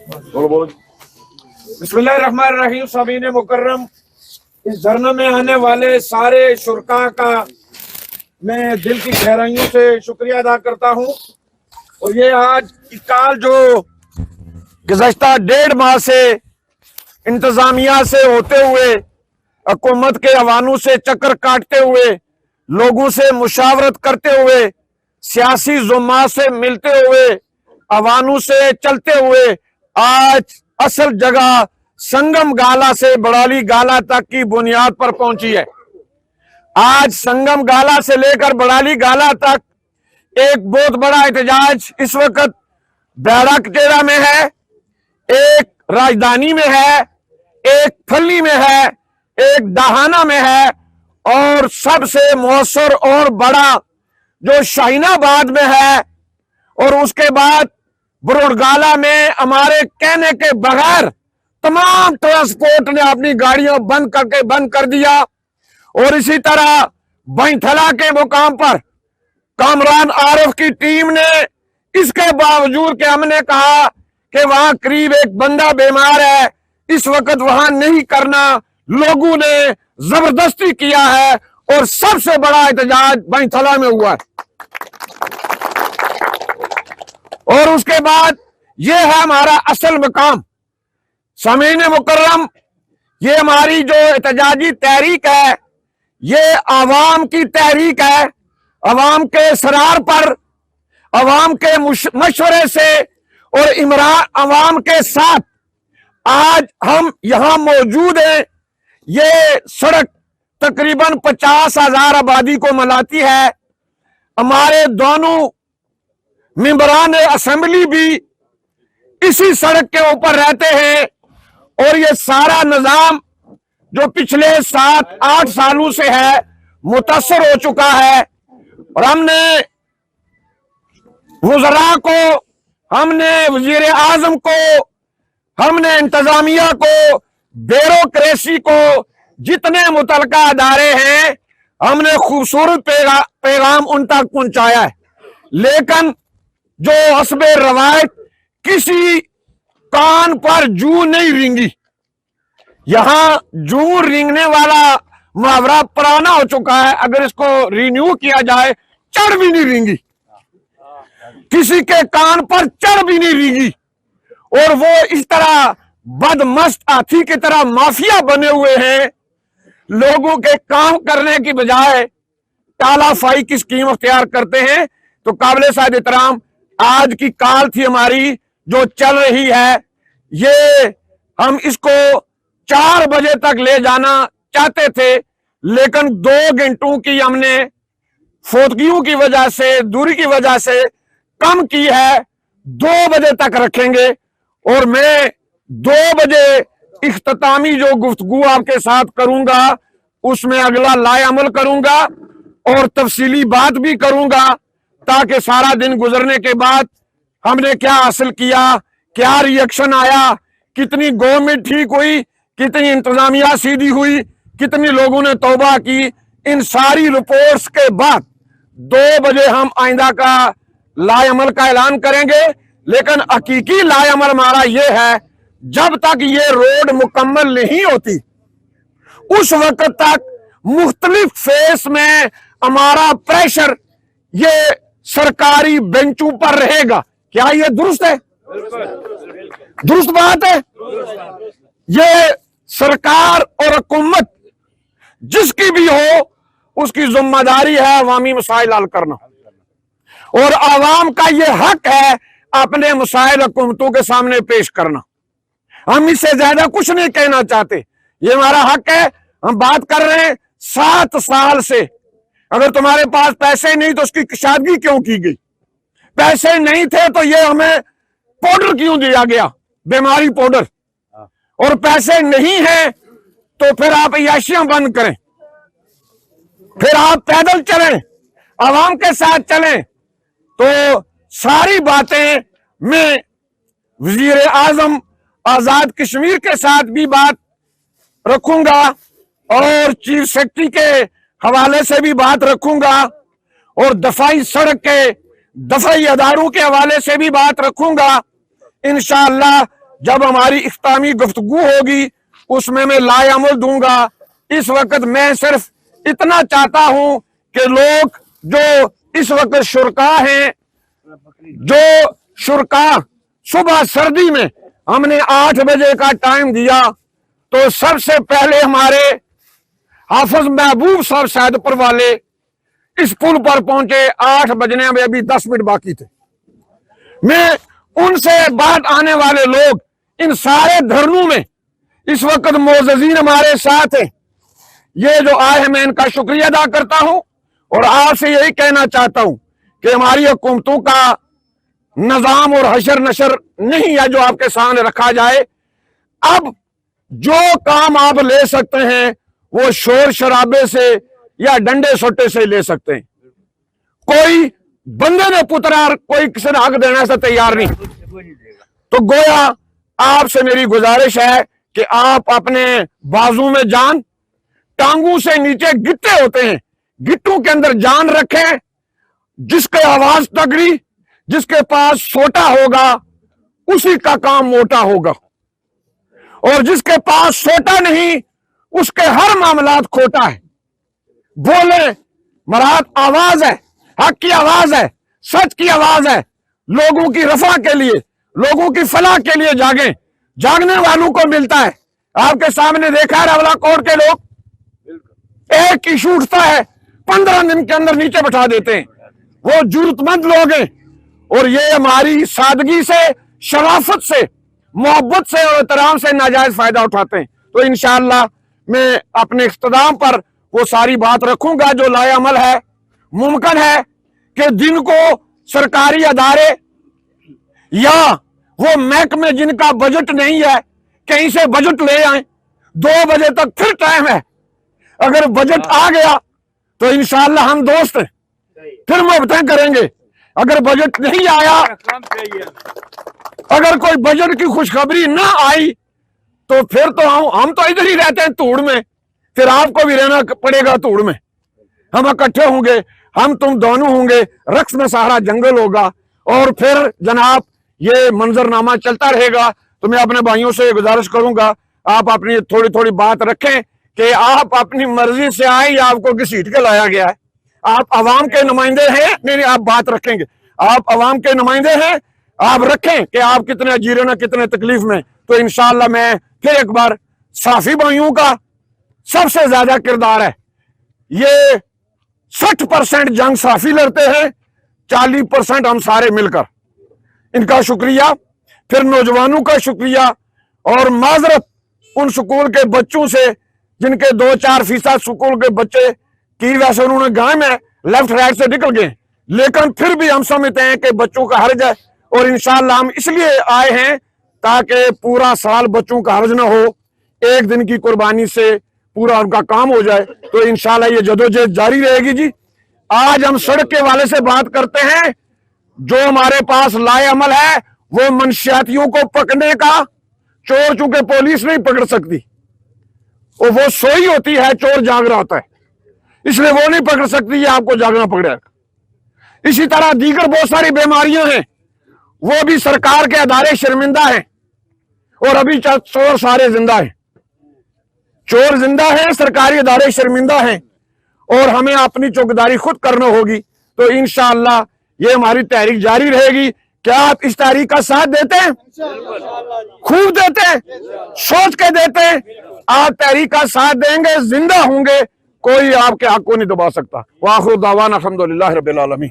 बिस्मिल्लाहिर्रहमानिर्रहीम। सामीन मुकर्रम, इस धरना में आने वाले सारे शुरका का मैं दिल की गहराइयों से शुक्रिया अदा करता हूँ। और ये आज की काल जो गुज़श्ता 1.5 माह से इंतजामिया से होते हुए, हुकूमत के अवानों से चक्कर काटते हुए, लोगों से मुशावरत करते हुए, सियासी जुम्मा से मिलते हुए, अवानों से चलते हुए आज असल जगह संगम गाला से बड़ाली गाला तक की बुनियाद पर पहुंची है। आज संगम गाला से लेकर बड़ाली गाला तक एक बहुत बड़ा एहतजाज इस वक्त बैराकटेरा में है, एक राजधानी में है, एक फली में है, एक दहाना में है, और सबसे मौसर और बड़ा जो शाहीनाबाद में है, और उसके बाद बुरुड़गाला में हमारे कहने के बगैर तमाम ट्रांसपोर्ट ने अपनी गाड़ियां बंद कर दिया। और इसी तरह बैंथला के मुकाम पर कामरान आरिफ की टीम ने, इसके बावजूद कि हमने कहा कि वहां करीब एक बंदा बीमार है, इस वक्त वहां नहीं करना, लोगों ने जबरदस्ती किया है और सबसे बड़ा एहतजाज बैंथला में हुआ। और उसके बाद ये है हमारा असल मकाम। सामीन मुकर्रम, ये हमारी जो एहतजाजी तहरीक है, ये आवाम की तहरीक है। आवाम के इसरार पर, आवाम के मशवरे से और आवाम के साथ आज हम यहाँ मौजूद हैं। ये सड़क तकरीबन 50,000 आबादी को मिलाती है। हमारे दोनों मेंबरान असेंबली भी इसी सड़क के ऊपर रहते हैं। और ये सारा निजाम जो पिछले 7-8 सालों से है, मुतासर हो चुका है। और हमने वज़रा को, हमने वज़ीर आज़म को, हमने इंतजामिया को, ब्यूरोक्रेसी को, जितने मुतलका अदारे हैं, हमने खूबसूरत पैगाम उन तक पहुंचाया है। लेकिन जो हस्बे रवायत किसी कान पर जू नहीं रिंगी, यहां जू रिंगने वाला मुहावरा पुराना हो चुका है। अगर इसको रिन्यू किया जाए, चढ़ भी नहीं रिंगी, किसी के कान पर चढ़ भी नहीं रिंगी। और वो इस तरह बदमस्त हाथी की तरह माफिया बने हुए हैं, लोगों के काम करने की बजाय टालाफाई की स्कीम अख्तियार करते हैं। तो काबिल साद एहतराम आज की काल थी हमारी जो चल रही है, ये हम इसको 4 बजे तक ले जाना चाहते थे, लेकिन 2 घंटों की हमने फोतगियों की वजह से, दूरी की वजह से कम की है। 2 बजे तक रखेंगे और मैं 2 बजे इख्तितामी जो गुफ्तगू आपके साथ करूंगा, उसमें अगला लाए अमल करूंगा और तफसीली बात भी करूंगा, ताकि सारा दिन गुजरने के बाद हमने क्या हासिल किया, क्या रिएक्शन आया, कितनी गवर्नमेंट ठीक हुई, कितनी इंतजामिया सीधी हुई, कितने लोगों ने तौबा की, इन सारी रिपोर्ट्स के बाद 2 बजे हम आइंदा का लाए अमल का ऐलान करेंगे। लेकिन हकीकी लाए अमल हमारा ये है, जब तक ये रोड मुकम्मल नहीं होती, उस वक्त तक मुख्तलिफ फेस में हमारा प्रेशर ये सरकारी बेंचों पर रहेगा। क्या ये दुरुस्त है? दुरुस्त बात है। ये सरकार और हुकूमत जिसकी भी हो, उसकी जिम्मेदारी है अवामी मसाइल हल करना, और आवाम का ये हक है अपने मसाइल हुकूमतों के सामने पेश करना। हम इससे ज्यादा कुछ नहीं कहना चाहते, ये हमारा हक है। हम बात कर रहे हैं 7 साल से, अगर तुम्हारे पास पैसे नहीं तो उसकी कशादगी क्यों की गई? पैसे नहीं थे तो ये हमें पाउडर क्यों दिया गया, बीमारी पाउडर? और पैसे नहीं है तो फिर आप अय्याशियां बंद करें, फिर आप पैदल चलें, आवाम के साथ चलें। तो सारी बातें मैं वजीर आजम आजाद कश्मीर के साथ भी बात रखूंगा और चीफ सेक्रेटरी के हवाले से भी बात रखूंगा और दफाई सड़क के दफाई अदारों के हवाले से भी बात रखूंगा। इंशाअल्लाह जब हमारी इख्तितामी गुफ्तगू होगी उसमें मैं लाएअमल दूंगा। इस वक्त मैं सिर्फ इतना चाहता हूं कि लोग जो इस वक्त शुरका हैं, जो शुरका सुबह सर्दी में हमने 8 बजे का टाइम दिया, तो सबसे पहले हमारे हाफिज महबूब साहब सैदपुर वाले इस पुल पर पहुंचे 8 बजने में अभी 10 मिनट बाकी थे। मैं उनसे बाद आने वाले लोग इन सारे धरनों में इस वक्त मोअज़्ज़ीन हमारे साथ हैं, ये जो आए हैं मैं इनका शुक्रिया अदा करता हूं और आपसे यही कहना चाहता हूं कि हमारी हुकूमतों का निजाम और हशर नशर नहीं है जो आपके सामने रखा जाए। अब जो काम आप ले सकते हैं वो शोर शराबे से या डंडे सोटे से ले सकते हैं। कोई बंदे ने पुतरा कोई किसी ने हक देने से तैयार नहीं। तो गोया आपसे मेरी गुजारिश है कि आप अपने बाजू में जान, टांगों से नीचे गिट्टे होते हैं, गिट्टों के अंदर जान रखें। जिसके आवाज तगड़ी, जिसके पास सोटा होगा उसी का काम मोटा होगा, और जिसके पास सोटा नहीं उसके हर मामलात खोटा है। बोले मराद आवाज है, हक की आवाज है, सच की आवाज है, लोगों की रफा के लिए, लोगों की फलाह के लिए जागें। जागने वालों को मिलता है। आपके सामने देखा है रवला कोट के लोग, एक इशू उठता है 15 दिन के अंदर नीचे बैठा देते हैं। वो जरूरतमंद लोग हैं और ये हमारी सादगी से, शराफत से, मोहब्बत से और एहतराम से नाजायज फायदा उठाते हैं। तो इंशाअल्लाह मैं अपने इख्तिताम पर वो सारी बात रखूंगा जो लाएअमल है। मुमकिन है कि जिनको सरकारी अदारे या वो महकमे जिनका बजट नहीं है कहीं से बजट ले आए। 2 बजे तक फिर टाइम है, अगर बजट आ गया तो इंशाअल्लाह हम दोस्त हैं, फिर मुहब्बतें करेंगे। अगर बजट नहीं आया, अगर कोई बजट की खुशखबरी ना आई तो फिर तो हम तो इधर ही रहते हैं धूड़ में, फिर आपको भी रहना पड़ेगा धूड़ में। हम इकट्ठे होंगे, हम तुम दोनों होंगे, रक्स में सारा जंगल होगा और फिर जनाब ये मंजरनामा चलता रहेगा। तो मैं अपने भाइयों से गुजारिश करूंगा आप अपनी थोड़ी थोड़ी बात रखें कि आप अपनी मर्जी से आए या आपको घसीट के लाया गया है। आप अवाम के नुमाइंदे हैं, नहीं आप बात रखेंगे, आप अवाम के नुमाइंदे हैं, आप रखें कि आप कितने जीरे ना कितने तकलीफ में। तो इंशाअल्लाह मैं फिर एक बार साफी भाइयों का सबसे ज्यादा किरदार है। ये 60% जंग साफी लड़ते हैं, 40% हम सारे मिलकर। इनका शुक्रिया, फिर नौजवानों का शुक्रिया और माजरत उन स्कूल के बच्चों से जिनके 2-4% स्कूल के बच्चे की वैसे उन्होंने गांव में लेफ्ट राइट से निकल गए, लेकिन फिर भी हम समझते हैं कि बच्चों का हर्ज है और इंशाअल्लाह हम इसलिए आए हैं ताकि पूरा साल बच्चों का हर्ज ना हो, एक दिन की कुर्बानी से पूरा उनका काम हो जाए। तो इंशाअल्लाह ये जदोजहद जारी रहेगी। जी आज हम सड़क के वाले से बात करते हैं, जो हमारे पास लाएअमल है वो मनशियातियों को पकड़ने का। चोर चूंकि पुलिस नहीं पकड़ सकती, और वो सोई होती है, चोर जाग रहा होता है, इसलिए वो नहीं पकड़ सकती, ये आपको जागना पड़ेगा। इसी तरह दीगर बहुत सारी बीमारियां हैं, वो भी सरकार के अदारे शर्मिंदा हैं और अभी चोर सारे जिंदा हैं। चोर जिंदा है, सरकारी अदारे शर्मिंदा हैं और हमें अपनी चौकीदारी खुद करना होगी। तो इंशाअल्लाह ये हमारी तहरीक जारी रहेगी। क्या आप इस तहरीक का साथ देते हैं? खूब देते हैं, सोच के देते हैं। आप तहरीक का साथ देंगे, जिंदा होंगे, कोई आपके हक को नहीं दबा सकता। वाखिर दावाना अल्हम्दुलिल्लाह रब्बिल आलमीन।